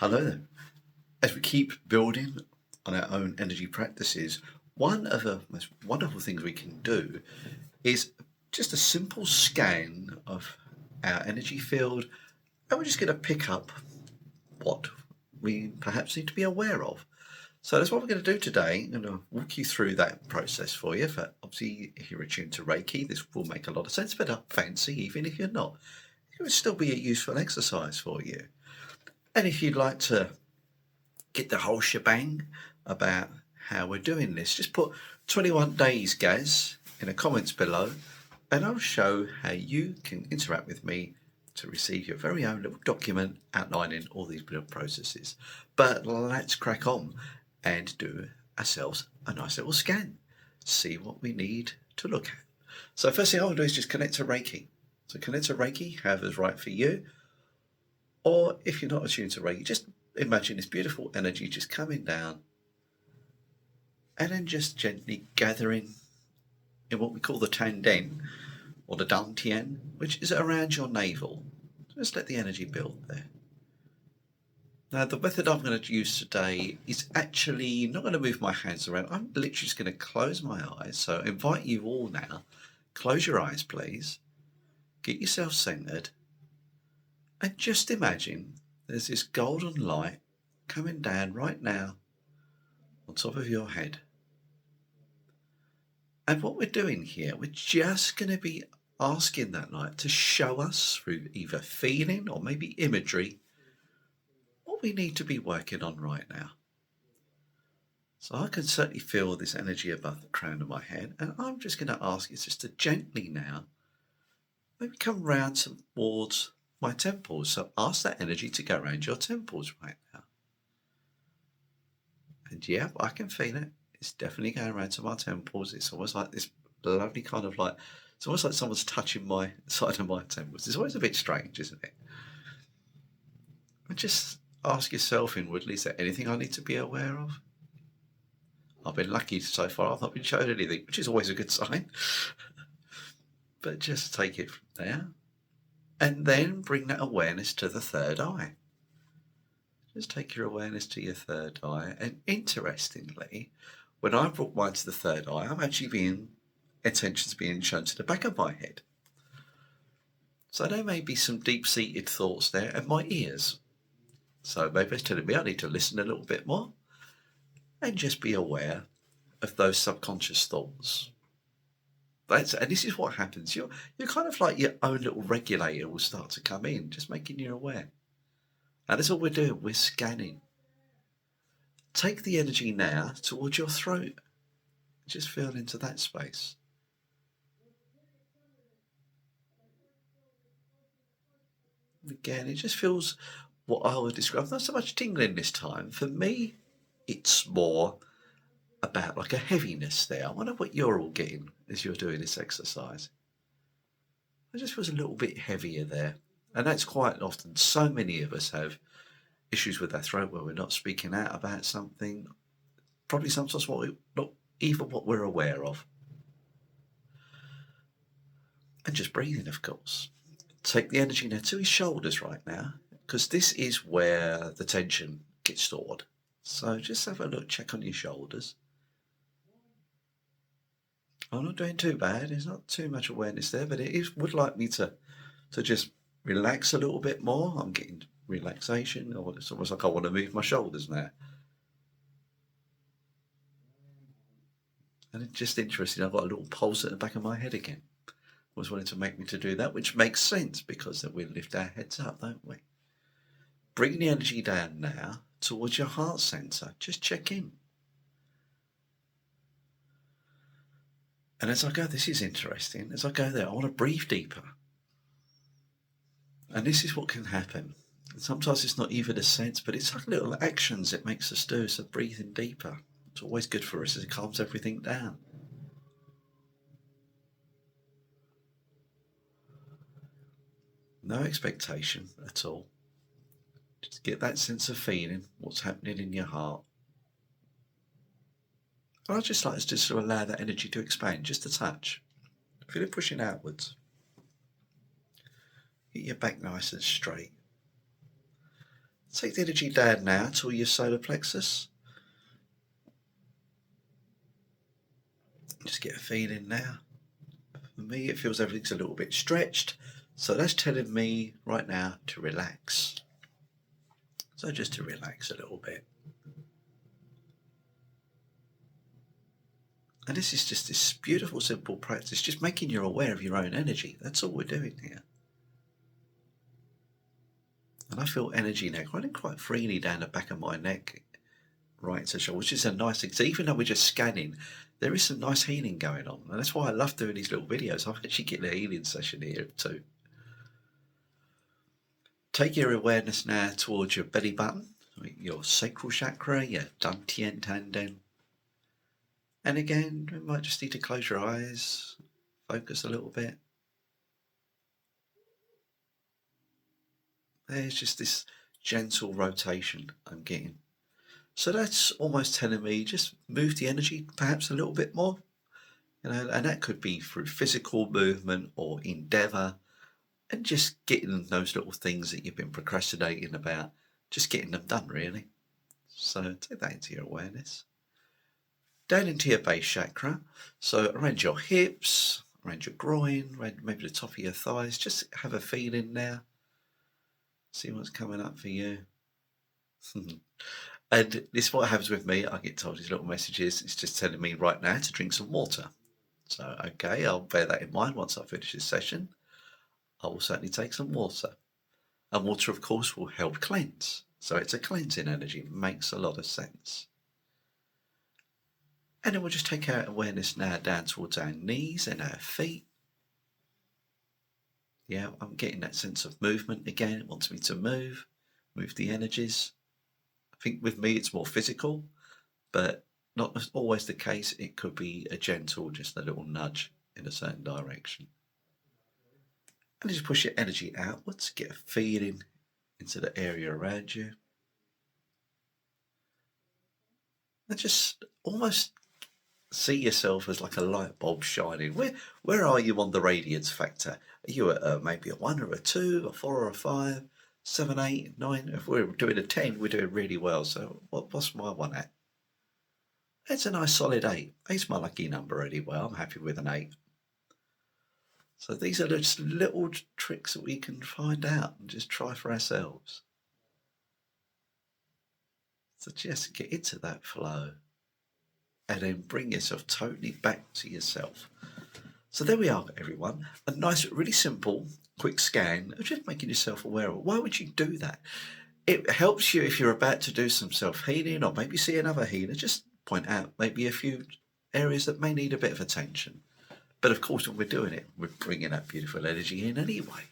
Hello there. As we keep building on our own energy practices, one of the most wonderful things we can do is just a simple scan of our energy field, and we're just going to pick up what we perhaps need to be aware of. So that's what we're going to do today. I'm going to walk you through that process for you. Obviously, if you're attuned to Reiki, this will make a lot of sense, but not fancy, even if you're not. It would still be a useful exercise for you. And if you'd like to get the whole shebang about how we're doing this, just put 21 days, Gaz, in the comments below, and I'll show how you can interact with me to receive your very own little document outlining all these little processes. But let's crack on and do ourselves a nice little scan, see what we need to look at. So first thing I want to do is just connect to Reiki. So connect to Reiki, however's right for you. Or if you're not attuned to Reiki, just imagine this beautiful energy just coming down and then just gently gathering in what we call the Tanden or the Dantian, which is around your navel. Just let the energy build there. Now, the method I'm going to use today is actually not going to move my hands around. I'm literally just going to close my eyes. So I invite you all now, close your eyes, please. Get yourself centered. And just imagine there's this golden light coming down right now on top of your head. And what we're doing here, we're just going to be asking that light to show us through either feeling or maybe imagery what we need to be working on right now. So I can certainly feel this energy above the crown of my head, and I'm just going to ask you just to gently now maybe come round towards my temples. So ask that energy to go around your temples right now. And yeah, I can feel it. It's definitely going around to my temples. It's almost like this lovely kind of like, it's almost like someone's touching my side of my temples. It's always a bit strange, isn't it? And just ask yourself inwardly, is there anything I need to be aware of? I've been lucky so far. I've not been shown anything, which is always a good sign. But just take it from there. And then bring that awareness to the third eye. Just take your awareness to your third eye. And interestingly, when I brought mine to the third eye, I'm actually attention's being shown to the back of my head. So there may be some deep-seated thoughts there and my ears. So maybe it's telling me I need to listen a little bit more and just be aware of those subconscious thoughts. And this is what happens. You're kind of like your own little regulator will start to come in, just making you aware. And that's all we're doing. We're scanning. Take the energy now towards your throat. Just feel into that space. Again, it just feels what I would describe, not so much tingling this time. For me, it's more about like a heaviness there. I wonder what you're all getting as you're doing this exercise. It just feels a little bit heavier there. And that's quite often. So many of us have issues with our throat where we're not speaking out about something. Probably sometimes not even what we're aware of. And just breathing, of course. Take the energy now to his shoulders right now, because this is where the tension gets stored. So just have a look, check on your shoulders. I'm not doing too bad. There's not too much awareness there, but would like me to just relax a little bit more. I'm getting relaxation, or it's almost like I want to move my shoulders now. And it's just interesting, I've got a little pulse at the back of my head again. Was wanting to make me to do that, which makes sense because then we lift our heads up, don't we? Bring the energy down now towards your heart center. Just check in. And as I go, this is interesting. As I go there, I want to breathe deeper. And this is what can happen. Sometimes it's not even a sense, but it's like little actions it makes us do. So breathing deeper. It's always good for us as it calms everything down. No expectation at all. Just get that sense of feeling, what's happening in your heart. And I'd just like us just to allow that energy to expand just a touch. Feel it pushing outwards. Get your back nice and straight. Take the energy down now to your solar plexus. Just get a feeling now. For me, it feels everything's a little bit stretched. So that's telling me right now to relax. So just to relax a little bit. And this is just this beautiful, simple practice, just making you aware of your own energy. That's all we're doing here. And I feel energy now running quite freely down the back of my neck, right to the shoulder, which is a nice thing. So even though we're just scanning, there is some nice healing going on. And that's why I love doing these little videos. I'm actually getting a healing session here too. Take your awareness now towards your belly button, your sacral chakra, your dantian tanden. And again, you might just need to close your eyes, focus a little bit. There's just this gentle rotation I'm getting. So that's almost telling me just move the energy perhaps a little bit more. And that could be through physical movement or endeavour, and just getting those little things that you've been procrastinating about, just getting them done really. So take that into your awareness. Down into your base chakra, so around your hips, around your groin, around maybe the top of your thighs, just have a feeling now. See what's coming up for you. And this is what happens with me. I get told these little messages. It's just telling me right now to drink some water. So, okay, I'll bear that in mind once I finish this session. I will certainly take some water. And water, of course, will help cleanse. So it's a cleansing energy. It makes a lot of sense. And then we'll just take our awareness now down towards our knees and our feet. Yeah, I'm getting that sense of movement again. It wants me to move the energies. I think with me it's more physical, but not always the case. It could be a gentle, just a little nudge in a certain direction. And just push your energy outwards, get a feeling into the area around you. And just almost see yourself as like a light bulb shining. Where are you on the radiance factor? Are you at maybe a 1 or a 2, a 4 or a 5, 7, 8, 9? If we're doing a 10, we're doing really well. So what's my one at? It's a nice solid 8. 8's my lucky number anyway. I'm happy with an 8. So these are just little tricks that we can find out and just try for ourselves. So just get into that flow and then bring yourself totally back to yourself. So there we are, everyone. A nice, really simple, quick scan of just making yourself aware of it. Why would you do that? It helps you if you're about to do some self-healing or maybe see another healer. Just point out maybe a few areas that may need a bit of attention. But of course, when we're doing it, we're bringing that beautiful energy in anyway.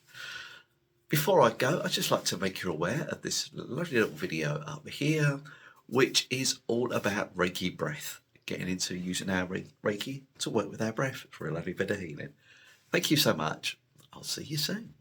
Before I go, I'd just like to make you aware of this lovely little video up here, which is all about Reiki breath. Getting into using our Reiki to work with our breath for a lovely bit of healing. Thank you so much. I'll see you soon.